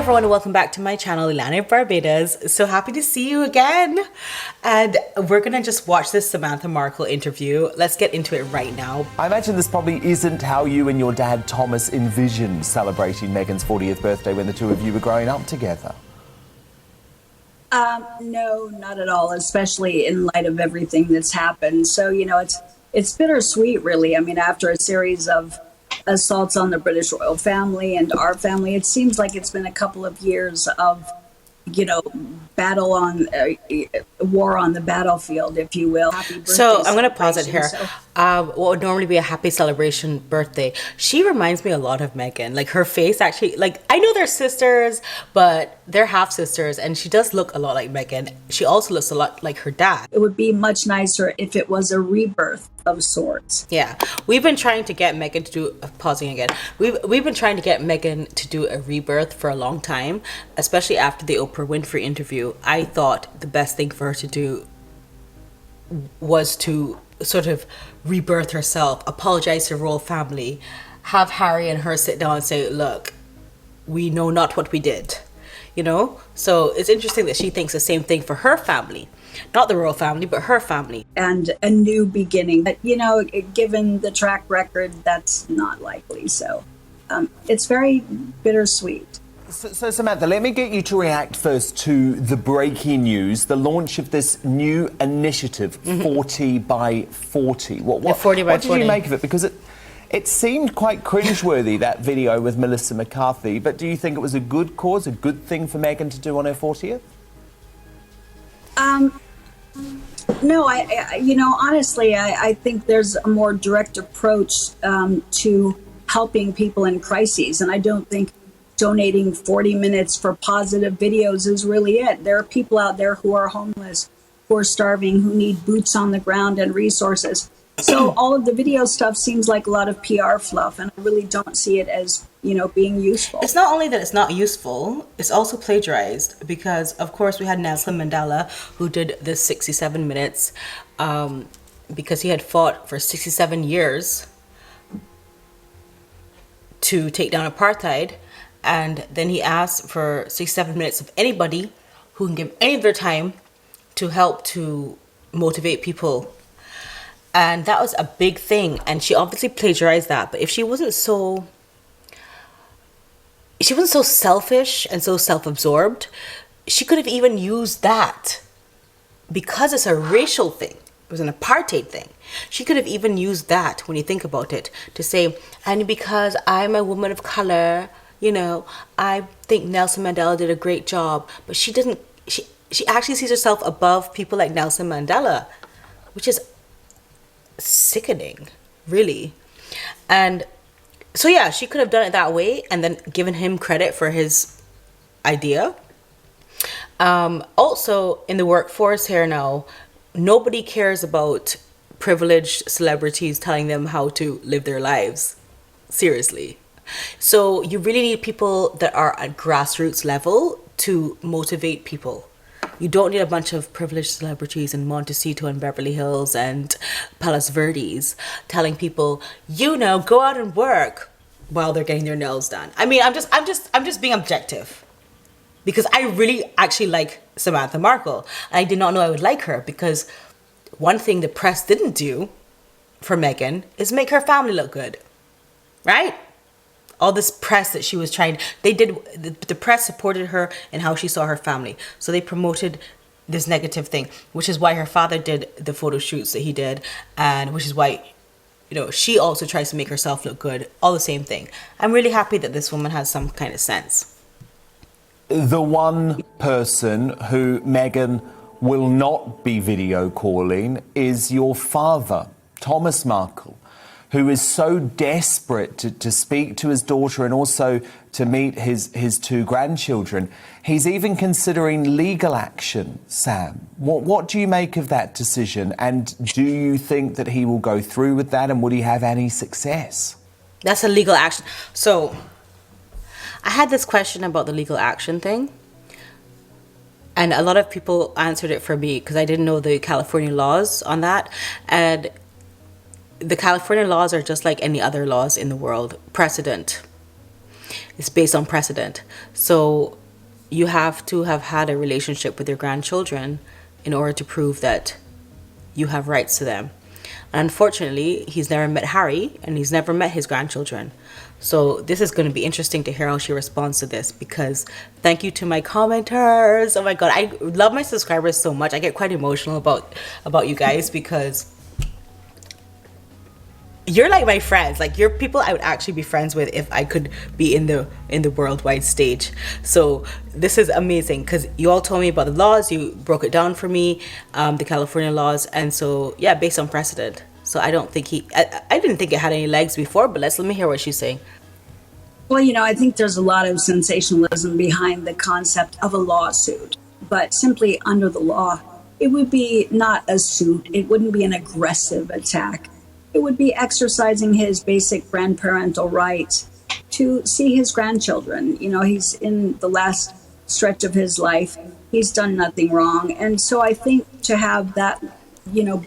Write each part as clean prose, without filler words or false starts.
everyone, and welcome back to my channel, Ilana of Barbados. So happy to see you again. And we're gonna just watch this Samantha Markle interview. Let's get into it right now. I imagine this probably isn't how you and your dad Thomas envisioned celebrating Megan's 40th birthday when the two of you were growing up together. No, not at all, especially in light of everything that's happened. So, you know, it's bittersweet, really. I mean, after a series of assaults on the British royal family and our family, it seems like it's been a couple of years of, you know, battle on war on the battlefield, if you will. So I'm going to pause it here. What would normally be a happy celebration birthday, she reminds me a lot of Megan. Like her face actually, like I know they're sisters, but they're half sisters, and she does look a lot like Megan. She also looks a lot like her dad. It would be much nicer if it was a rebirth of sorts. Yeah, we've been trying to get Megan to do, pausing again, we've been trying to get Megan to do a rebirth for a long time, especially after the Oprah Winfrey interview. I thought the best thing for her to do was to sort of rebirth herself, apologize to the royal family, have Harry and her sit down and say, look, we know not what we did, you know? So it's interesting that she thinks the same thing for her family. Not the royal family, but her family. And a new beginning. But, you know, given the track record, that's not likely. So it's very bittersweet. So Samantha, let me get you to react first to the breaking news, the launch of this new initiative, 40 by 40. What did you make of it? Because it seemed quite cringeworthy, that video with Melissamccarthy, but do you think it was a good cause, a good thing for Meghan to do on her 40th? No, I you know, honestly, I think there's a more direct approach to helping people in crises, and I don't think donating 40 minutes for positive videos is really it. There are people out there who are homeless, who are starving, who need boots on the ground and resources. So all of the video stuff seems like a lot of PR fluff, and I really don't see it as, you know, being useful. It's not only that it's not useful, it's also plagiarized, because of course we had Nelson Mandela who did this 67 minutes because he had fought for 67 years to take down apartheid. And then he asked for 67 minutes of anybody who can give any of their time to help to motivate people. And that was a big thing. And she obviously plagiarized that. But if she wasn't so selfish and so self-absorbed, she could have even used that. Because it's a racial thing, it was an apartheid thing. She could have even used that, when you think about it, to say, and because I'm a woman of color, you know, I think Nelson Mandela did a great job. But she didn't, she actually sees herself above people like Nelson Mandela, which is sickening, really. And so yeah, she could have done it that way and then given him credit for his idea. Also in the workforce here now, nobody cares about privileged celebrities telling them how to live their lives. Seriously. So you really need people that are at grassroots level to motivate people. You don't need a bunch of privileged celebrities in Montecito and Beverly Hills and Palos Verdes telling people, you know, go out and work while they're getting their nails done. I mean, I'm just being objective, because I really actually like Samantha Markle. I did not know I would like her, because one thing the press didn't do for Meghan is make her family look good, right? All this press that she was trying, the press supported her in how she saw her family. So they promoted this negative thing, which is why her father did the photo shoots that he did, and which is why, you know, she also tries to make herself look good. All the same thing. I'm really happy that this woman has some kind of sense. The one person who Meghan will not be video calling is your father, Thomas Markle, who is so desperate to speak to his daughter and also to meet his two grandchildren. He's even considering legal action, Sam. What do you make of that decision? And do you think that he will go through with that, and would he have any success? That's a legal action. So I had this question about the legal action thing, and a lot of people answered it for me because I didn't know the California laws on that. And the California laws are just like any other laws in the world. Precedent. It's based on precedent. So you have to have had a relationship with your grandchildren in order to prove that you have rights to them. And unfortunately, he's never met Harry and he's never met his grandchildren. So this is going to be interesting to hear how she responds to this, because thank you to my commenters. Oh my God, I love my subscribers so much. I get quite emotional about you guys, because you're like my friends. Like, you're people I would actually be friends with if I could be in the worldwide stage. So this is amazing, because you all told me about the laws. You broke it down for me, the California laws. And so, yeah, based on precedent. So I don't think I didn't think it had any legs before, but let me hear what she's saying. Well, I think there's a lot of sensationalism behind the concept of a lawsuit, but simply under the law, it would be not a suit. It wouldn't be an aggressive attack. It would be exercising his basic grandparental rights to see his grandchildren. He's in the last stretch of his life. He's done nothing wrong. And so I think to have that,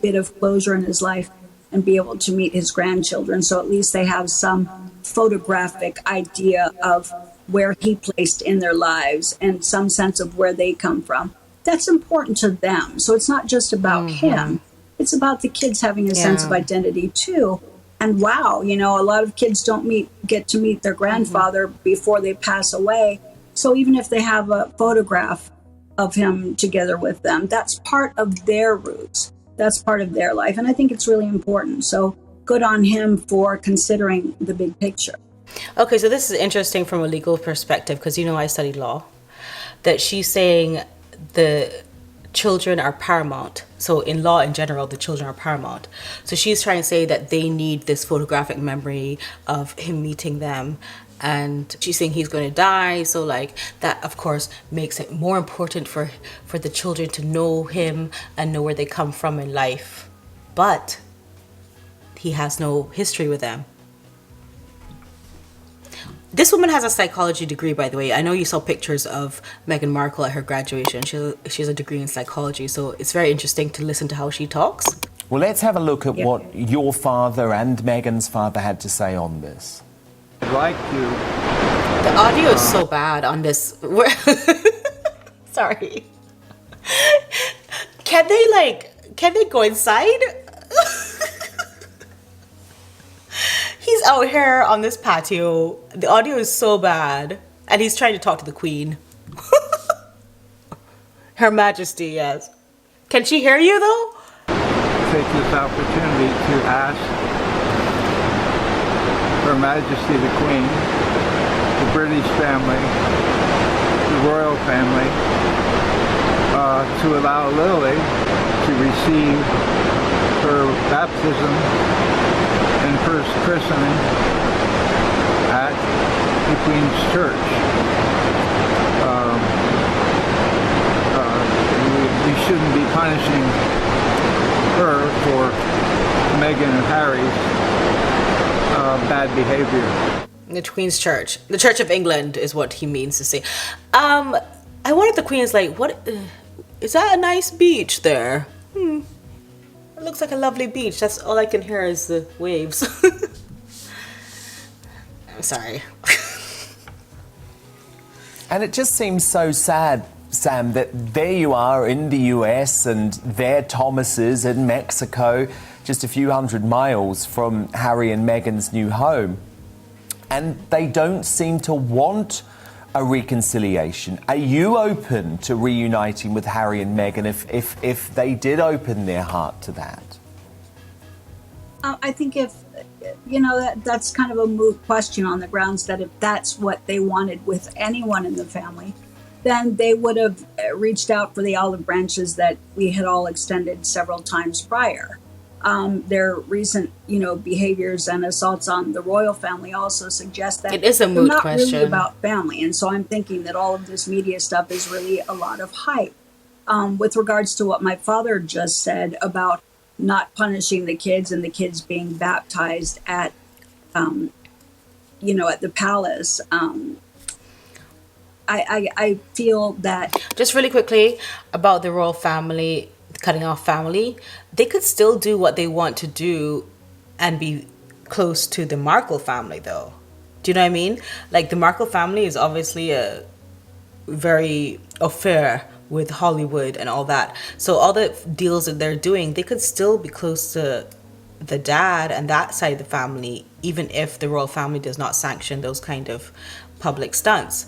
bit of closure in his life and be able to meet his grandchildren, so at least they have some photographic idea of where he placed in their lives and some sense of where they come from. That's important to them. So it's not just about him. It's about the kids having a sense of identity too. And wow, a lot of kids don't get to meet their grandfather before they pass away. So even if they have a photograph of him together with them, that's part of their roots. That's part of their life. And I think it's really important. So good on him for considering the big picture. Okay, so this is interesting from a legal perspective, because I studied law, that she's saying the children are paramount. So in law in general, the children are paramount. So she's trying to say that they need this photographic memory of him meeting them. And she's saying he's going to die. So like that, of course, makes it more important for the children to know him and know where they come from in life. But he has no history with them. This woman has a psychology degree, by the way. I know you saw pictures of Meghan Markle at her graduation. She has a degree in psychology, so it's very interesting to listen to how she talks. Well, let's have a look at what your father and Megan's father had to say on this. I'd like to. The audio is so bad on this. Sorry. Can they go inside? He's out here on this patio. The audio is so bad. And he's trying to talk to the Queen. Her Majesty, yes. Can she hear you, though? Take this opportunity to ask Her Majesty the Queen, the British family, the royal family, to allow Lily to receive her baptism and first christening at the Queen's Church. We shouldn't be punishing her for Meghan and Harry's bad behavior. The Queen's Church. The Church of England is what he means to say. I wonder if the Queen is like, what? Is that a nice beach there? It looks like a lovely beach. That's all I can hear is the waves. I'm sorry. And it just seems so sad, Sam, that there you are in the US and there Thomas is in Mexico, just a few hundred miles from Harry and Meghan's new home. And they don't seem to want a reconciliation. Are you open to reuniting with Harry and Meghan if they did open their heart to that? I think if, that's kind of a moot question on the grounds that if that's what they wanted with anyone in the family, then they would have reached out for the olive branches that we had all extended several times prior. Their recent, behaviors and assaults on the royal family also suggest that it is a moot not question. Really about family. And so I'm thinking that all of this media stuff is really a lot of hype. With regards to what my father just said about not punishing the kids and the kids being baptized at, at the palace, I feel that... Just really quickly about the royal family, cutting off family, they could still do what they want to do and be close to the Markle family, though. Do you know what I mean? Like, the Markle family is obviously a very affair with Hollywood and all that. So all the deals that they're doing, they could still be close to the dad and that side of the family, even if the royal family does not sanction those kind of public stunts.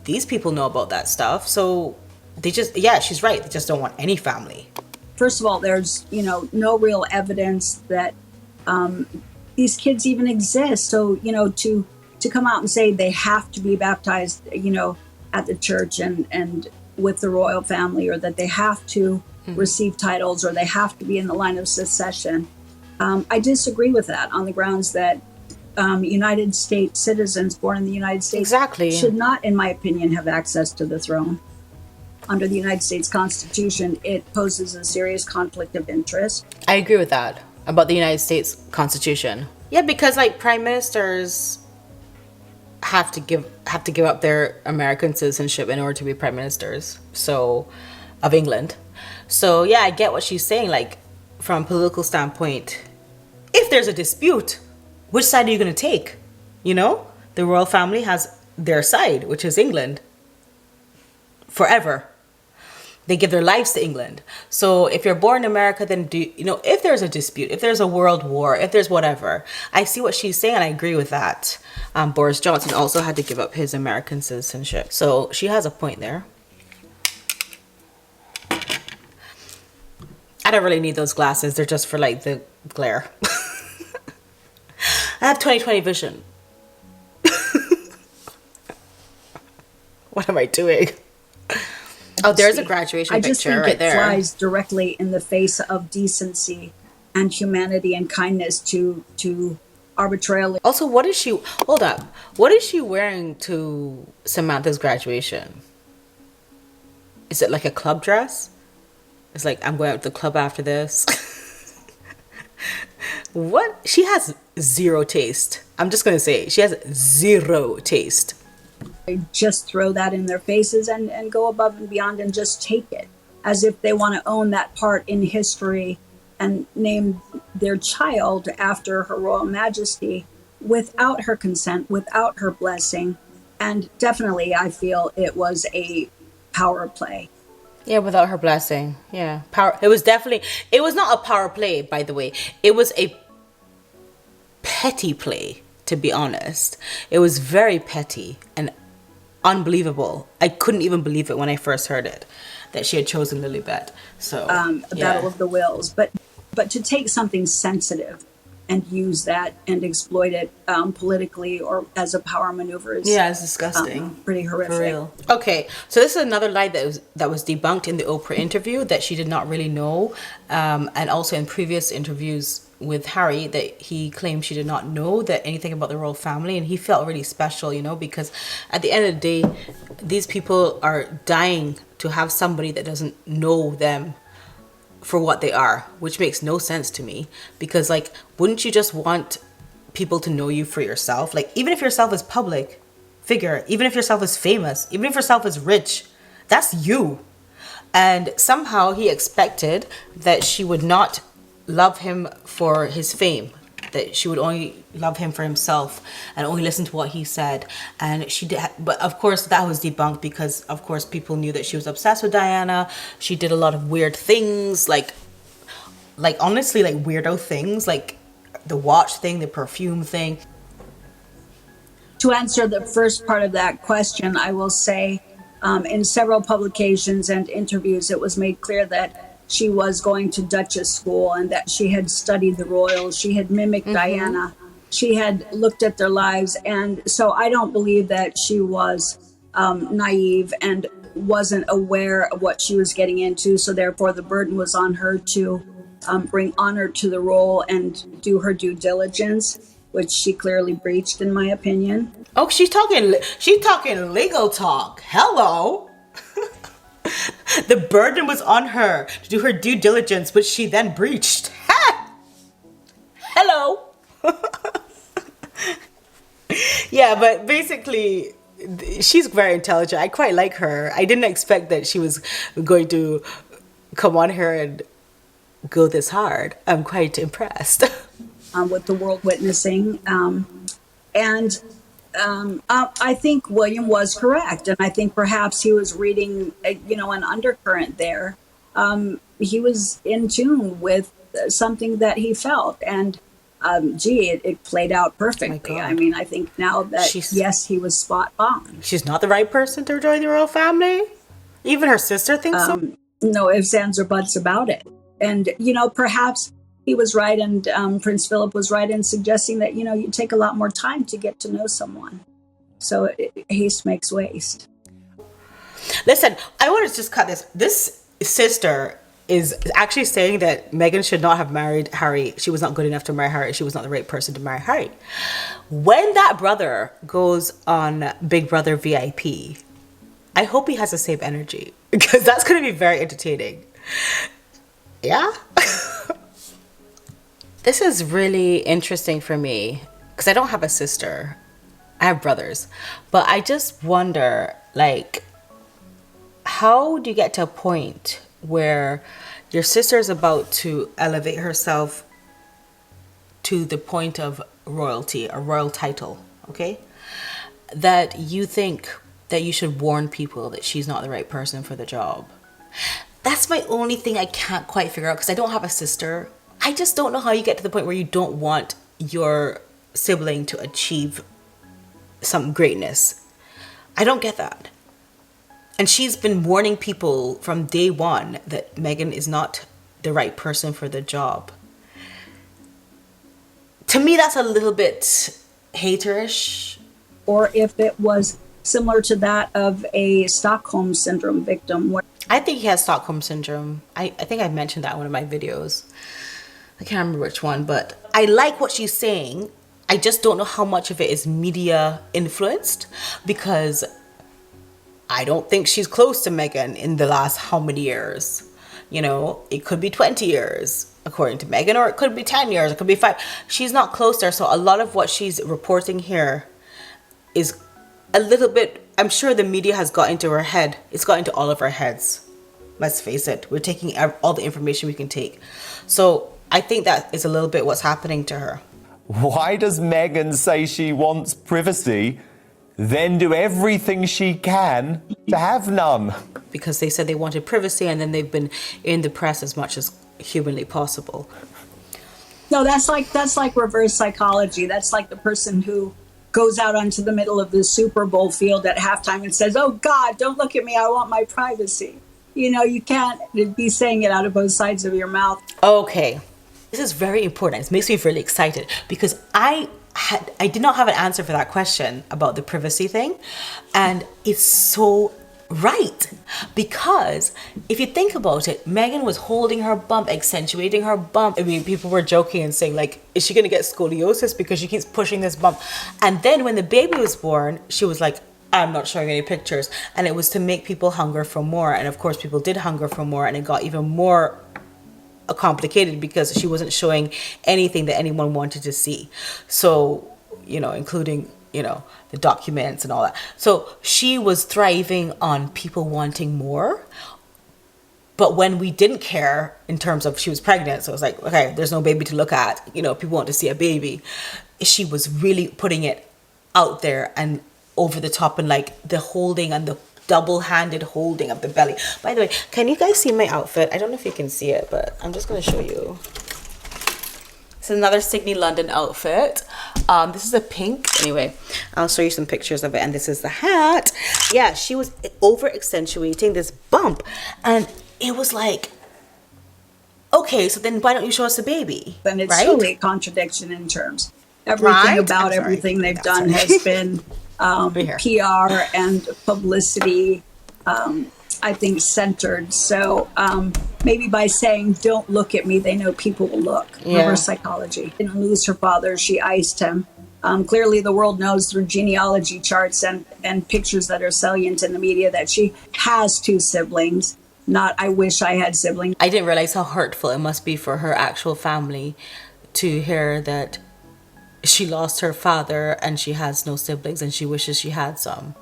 These people know about that stuff, so they just, yeah, she's right, they just don't want any family. First of all, there's, no real evidence that these kids even exist. So, to come out and say they have to be baptized, at the church and with the royal family, or that they have to receive titles, or they have to be in the line of succession. I disagree with that on the grounds that United States citizens born in the United States should not, in my opinion, have access to the throne. Under the United States Constitution, it poses a serious conflict of interest. I agree with that about the United States Constitution. Yeah, because like prime ministers have to give up their American citizenship in order to be prime ministers, so of England. So yeah, I get what she's saying. Like from a political standpoint, if there's a dispute, which side are you going to take? The royal family has their side, which is England. Forever. They give their lives to England. So if you're born in America, then if there's a dispute, if there's a world war, if there's whatever, I see what she's saying and I agree with that. Boris Johnson also had to give up his American citizenship. So she has a point there. I don't really need those glasses. They're just for like the glare. I have 20/20 vision. What am I doing? Oh, there's a graduation picture right there. I just think it flies directly in the face of decency and humanity and kindness to arbitrarily. Also, what is she wearing to Samantha's graduation? Is it like a club dress? It's like, I'm going out to the club after this. What? She has zero taste. I'm just going to say, she has zero taste. Just throw that in their faces and go above and beyond and just take it, as if they want to own that part in history and name their child after Her Royal Majesty without her consent, without her blessing. And definitely, I feel it was a power play. Yeah, without her blessing. Yeah, power. It was not a power play, by the way. It was a petty play, to be honest. It was very petty and unbelievable. I couldn't even believe it when I first heard it, that she had chosen Lilibet. So a battle of the wills, but to take something sensitive and use that and exploit it politically or as a power maneuver is it's disgusting. Pretty horrific. For real. Okay, so this is another lie that was debunked in the Oprah interview, that she did not really know, and also in previous interviews with Harry, that he claimed she did not know that anything about the royal family, and he felt really special, because at the end of the day, these people are dying to have somebody that doesn't know them for what they are, which makes no sense to me, because like, wouldn't you just want people to know you for yourself? Like, even if yourself is public figure, even if yourself is famous, even if yourself is rich, that's you. And somehow he expected that she would not love him for his fame, that she would only love him for himself and only listen to what he said. And she did, but of course that was debunked, because of course people knew that she was obsessed with Diana. She did a lot of weird things, like honestly, like weirdo things, like the watch thing, the perfume thing. To answer the first part of that question, I will say in several publications and interviews, it was made clear that she was going to Duchess school and that she had studied the royals. She had mimicked Diana. She had looked at their lives. And so I don't believe that she was naive and wasn't aware of what she was getting into. So therefore, the burden was on her to bring honor to the role and do her due diligence, which she clearly breached, in my opinion. Oh, she's talking legal talk. Hello. The burden was on her to do her due diligence, which she then breached. Ha! Hello. Yeah, but basically, she's very intelligent. I quite like her. I didn't expect that she was going to come on here and go this hard. I'm quite impressed. With the world witnessing. And I think William was correct, and I think perhaps he was reading, an undercurrent there. He was in tune with something that he felt, and it played out perfectly. God. I mean, I think now that yes, he was spot on. She's not the right person to join the royal family. Even her sister thinks so. No ifs, ands, or buts about it. And perhaps he was right, and Prince Philip was right in suggesting that you take a lot more time to get to know someone. So haste makes waste. Listen, I want to just cut this. This sister is actually saying that Meghan should not have married Harry. She was not good enough to marry Harry. She was not the right person to marry Harry. When that brother goes on Big Brother VIP, I hope he has the same energy, because that's going to be very entertaining. Yeah? This is really interesting for me, because I don't have a sister. I have brothers. But I just wonder, how do you get to a point where your sister is about to elevate herself to the point of royalty, a royal title, okay? That you think that you should warn people that she's not the right person for the job. That's my only thing I can't quite figure out, because I don't have a sister. I just don't know how you get to the point where you don't want your sibling to achieve some greatness. I don't get that. And she's been warning people from day one that Meghan is not the right person for the job. To me, that's a little bit haterish. Or if it was similar to that of a Stockholm Syndrome victim. I think he has Stockholm Syndrome. I think I mentioned that in one of my videos. I can't remember which one, but I like what she's saying. I just don't know how much of it is media influenced, because I don't think she's close to Meghan in the last how many years. It could be 20 years according to Meghan, or it could be 10 years, it could be 5. She's not close there, so a lot of what she's reporting here is a little bit, I'm sure the media has got into her head. It's got into all of our heads. Let's face it. We're taking all the information we can take. So I think that is a little bit what's happening to her. Why does Meghan say she wants privacy, then do everything she can to have none? Because they said they wanted privacy, and then they've been in the press as much as humanly possible. No, that's like reverse psychology. That's like the person who goes out onto the middle of the Super Bowl field at halftime and says, "Oh God, don't look at me. I want my privacy." You can't be saying it out of both sides of your mouth. Okay. This is very important. It makes me really excited, because I did not have an answer for that question about the privacy thing. And it's so right, because if you think about it, Meghan was holding her bump, accentuating her bump. I mean, people were joking and saying, is she going to get scoliosis because she keeps pushing this bump? And then when the baby was born, she was like, I'm not showing any pictures. And it was to make people hunger for more. And of course, people did hunger for more, and it got even more complicated because she wasn't showing anything that anyone wanted to see. So, including, the documents and all that. So she was thriving on people wanting more. But when we didn't care in terms of she was pregnant, so it was like, okay, there's no baby to look at. People want to see a baby. She was really putting it out there and over the top, and the holding and the double-handed holding of the belly. By the way, can you guys see my outfit? I don't know if you can see it, but I'm just going to show you. It's another Sydney London outfit. This is a pink. Anyway, I'll show you some pictures of it. And this is the hat. Yeah, she was over accentuating this bump. And it was like, okay, so then why don't you show us the baby? And it's right? truly a contradiction in terms. Everything about everything they've done has been PR and publicity, I think, centered. So maybe by saying, don't look at me, they know people will look. Yeah. Reverse psychology. Didn't lose her father. She iced him. Clearly, the world knows through genealogy charts and pictures that are salient in the media that she has 2 siblings. Not, I wish I had siblings. I didn't realize how hurtful it must be for her actual family to hear that she lost her father and she has no siblings and she wishes she had some.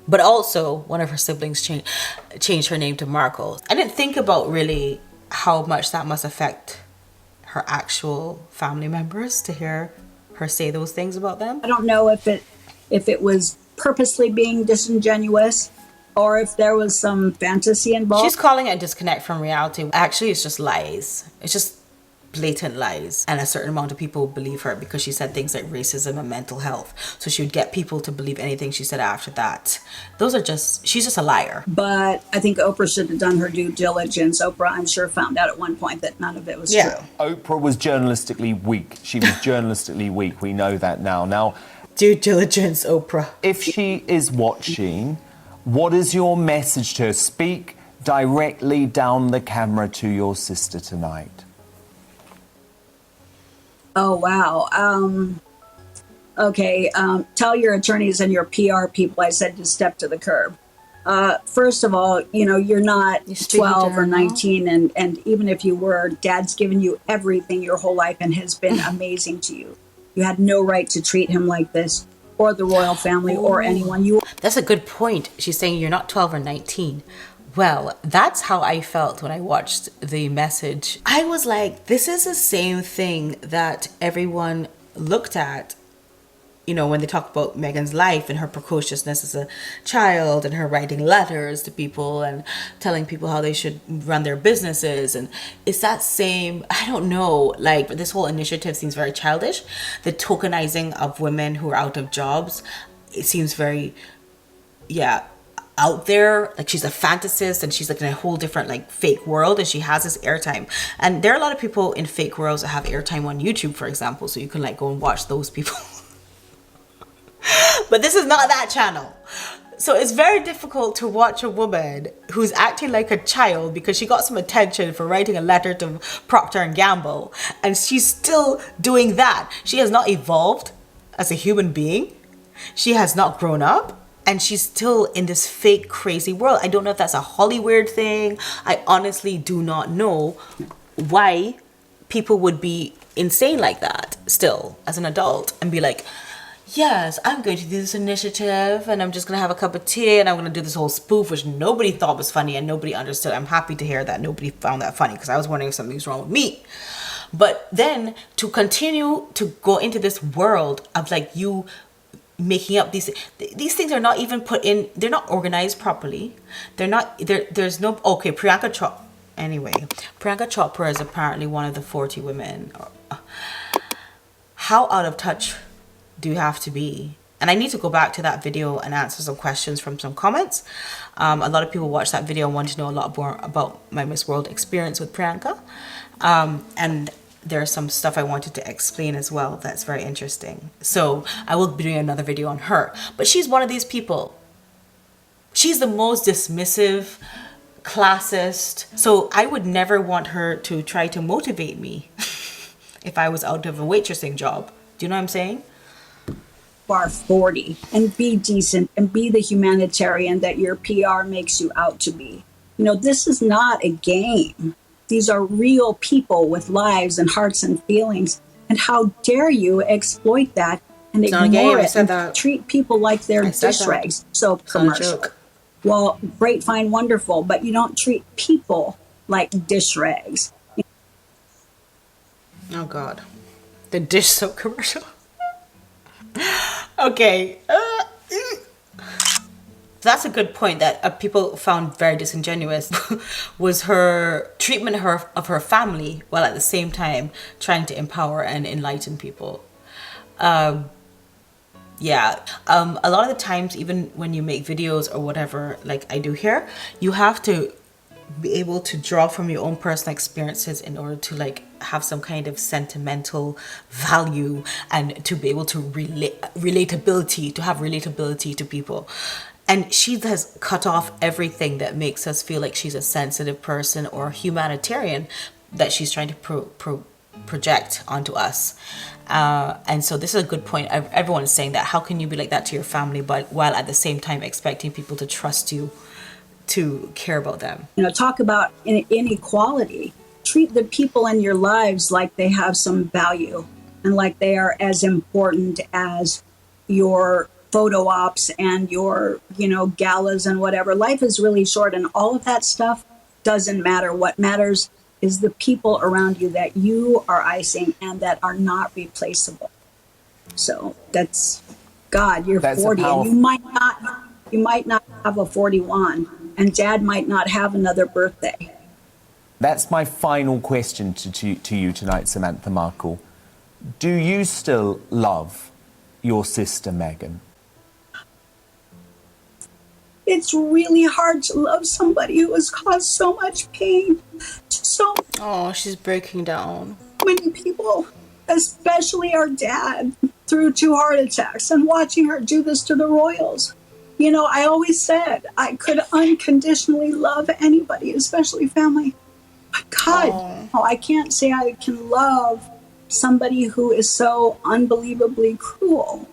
But also, one of her siblings changed her name to Markle. I didn't think about really how much that must affect her actual family members to hear her say those things about them. I don't know if it if it was purposely being disingenuous or if there was some fantasy involved. She's calling it a disconnect from reality. Actually, it's just lies. It's just blatant lies. And a certain amount of people believe her because she said things like racism and mental health. So she would get people to believe anything she said after that. She's just a liar. But I think Oprah should have done her due diligence. Oprah, I'm sure, found out at one point that none of it was true. Oprah was journalistically weak. She was journalistically weak. We know that now. Now, due diligence, Oprah. if she is watching, what is your message to her? Speak directly down the camera to your sister tonight. Oh, wow. Okay. Tell your attorneys and your PR people I said to step to the curb. First of all, you're not 12 or 19. And even if you were, Dad's given you everything your whole life and has been amazing to you. You had no right to treat him like this or the royal family or anyone. That's a good point. She's saying you're not 12 or 19. Well, that's how I felt when I watched the message. I was like, this is the same thing that everyone looked at, when they talk about Meghan's life and her precociousness as a child and her writing letters to people and telling people how they should run their businesses. And it's that same, I don't know, like this whole initiative seems very childish. The tokenizing of women who are out of jobs, it seems very, out there, like she's a fantasist and she's like in a whole different like fake world and she has this airtime. And there are a lot of people in fake worlds that have airtime on YouTube, for example, so you can like go and watch those people. But this is not that channel. So it's very difficult to watch a woman who's acting like a child because she got some attention for writing a letter to Procter & Gamble and she's still doing that. She has not evolved as a human being. She has not grown up. And she's still in this fake, crazy world. I don't know if that's a Hollywood thing. I honestly do not know why people would be insane like that still as an adult and be like, yes, I'm going to do this initiative and I'm just going to have a cup of tea and I'm going to do this whole spoof, which nobody thought was funny and nobody understood. I'm happy to hear that nobody found that funny because I was wondering if something's wrong with me. But then to continue to go into this world of like you making up these things are not even put in, they're not organized properly. They're not, there's no, okay, Priyanka Chopra is apparently one of the 40 women. How out of touch do you have to be? And I need to go back to that video and answer some questions from some comments. A lot of people watched that video and want to know a lot more about my Miss World experience with Priyanka. And there's some stuff I wanted to explain as well that's very interesting. So I will be doing another video on her. But she's one of these people. She's the most dismissive, classist. So I would never want her to try to motivate me if I was out of a waitressing job. Do you know what I'm saying? Are 40 and be decent and be the humanitarian that your PR makes you out to be. This is not a game. These are real people with lives and hearts and feelings. And how dare you exploit that and ignore it and treat people like they're dish rags. So commercial. Well, great, fine, wonderful, but you don't treat people like dish rags. Oh God, the dish soap commercial. Okay. That's a good point that people found very disingenuous was her treatment of her family while at the same time trying to empower and enlighten people. A lot of the times, even when you make videos or whatever, like I do here, you have to be able to draw from your own personal experiences in order to like have some kind of sentimental value and to be able to relatability to people. And she has cut off everything that makes us feel like she's a sensitive person or humanitarian that she's trying to project onto us. And so this is a good point. Everyone is saying that. How can you be like that to your family, but while at the same time expecting people to trust you to care about them? Talk about inequality. Treat the people in your lives like they have some value and like they are as important as your photo ops and your, galas and whatever. Life is really short and all of that stuff doesn't matter. What matters is the people around you that you are icing and that are not replaceable. So that's God, you're That's a 40 and powerful- you might not have a 41, and dad might not have another birthday. That's my final question to you tonight, Samantha Markle. Do you still love your sister Meghan? It's really hard to love somebody who has caused so much pain to so Oh, she's breaking down. many people, especially our dad, through 2 heart attacks, and watching her do this to the royals. You know, I always said I could unconditionally love anybody, especially family. But God, no, I can't say I can love somebody who is so unbelievably cruel.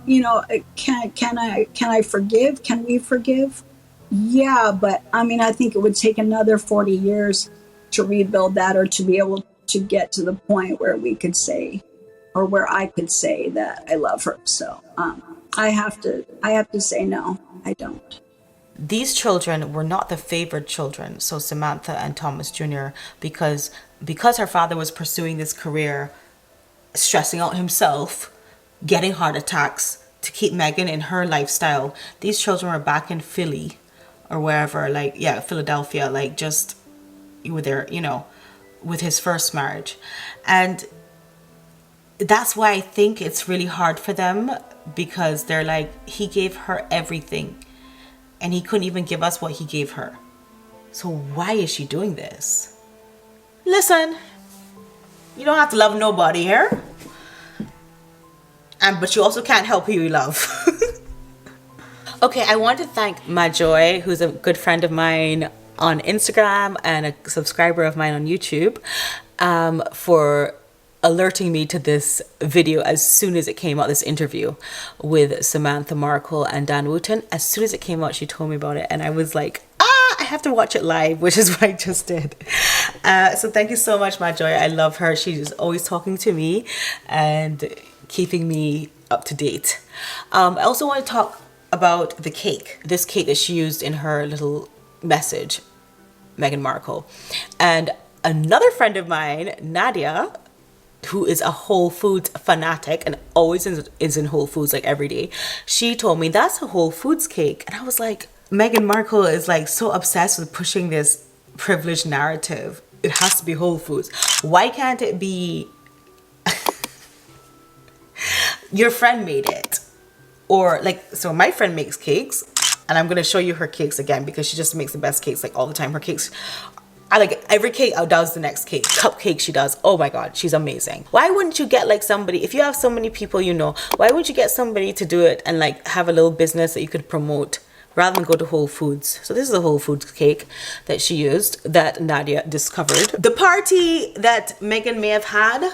You know, can I forgive? Can we forgive? Yeah, but I mean, I think it would take another 40 years to rebuild that, or to be able to get to the point where we could say, or where I could say that I love her. So I have to say no, I don't. These children were not the favored children, so Samantha and Thomas Jr., because her father was pursuing this career, stressing out himself, getting heart attacks to keep Meghan in her lifestyle. These children were back in Philly or wherever, like, yeah, Philadelphia, like just with their, you know, with his first marriage. And that's why I think it's really hard for them, because they're like, he gave her everything and he couldn't even give us what he gave her. So why is she doing this? Listen, you don't have to love nobody here. But you also can't help who you love. Okay, I want to thank Majoy, who's a good friend of mine on Instagram and a subscriber of mine on YouTube, for alerting me to this video as soon as it came out, this interview with Samantha Markle and danwootton. As soon as it came out, she told me about it, and I was like, I have to watch it live, which is what I just did. So thank you so much, Majoy. I love her. She's always talking to me and keeping me up to date. I also want to talk about the cake. This cake that she used in her little message, Meghan Markle. And another friend of mine, Nadia, who is a Whole Foods fanatic and always is in Whole Foods like every day, she told me that's a Whole Foods cake. And I was like, Meghan Markle is like so obsessed with pushing this privileged narrative. It has to be Whole Foods. Why can't it be your friend made it? Or like, so my friend makes cakes, and I'm gonna show you her cakes again because she just makes the best cakes like all the time. Her cakes, I like every cake outdoes the next cake. Cupcake she does, oh my god, she's amazing. Why wouldn't you get like somebody, if you have so many people you know, why wouldn't you get somebody to do it and like have a little business that you could promote rather than go to Whole Foods? So this is a Whole Foods cake that she used, that Nadia discovered. The party that Meghan may have had,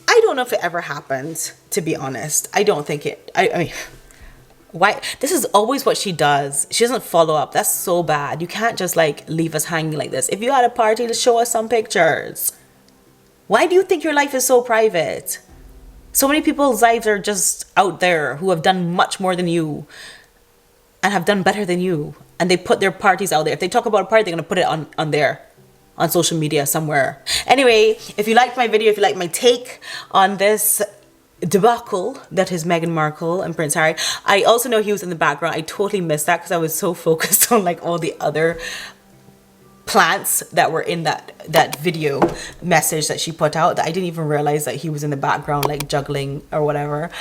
I don't know if it ever happened, to be honest. I don't think it, I mean, why? This is always what she does. She doesn't follow up. That's so bad. You can't just like leave us hanging like this. If you had a party, to show us some pictures. Why do you think your life is so private? So many people's lives are just out there who have done much more than you and have done better than you. And they put their parties out there. If they talk about a party, they're going to put it on there, on social media somewhere. Anyway, if you liked my video, if you like my take on this debacle that is Meghan Markle and Prince Harry, I also know he was in the background. I totally missed that because I was so focused on like all the other plants that were in that video message that she put out that I didn't even realize that he was in the background like juggling or whatever.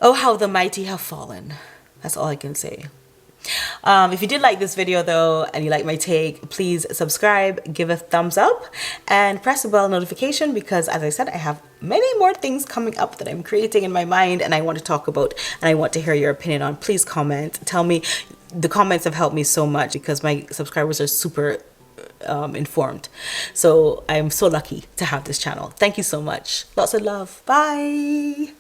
Oh, how the mighty have fallen. That's all I can say. If you did like this video though, and you like my take, please subscribe, give a thumbs up, and press the bell notification because, as I said, I have many more things coming up that I'm creating in my mind and I want to talk about and I want to hear your opinion on. Please comment. Tell me. The comments have helped me so much because my subscribers are super informed. So I'm so lucky to have this channel. Thank you so much. Lots of love. Bye.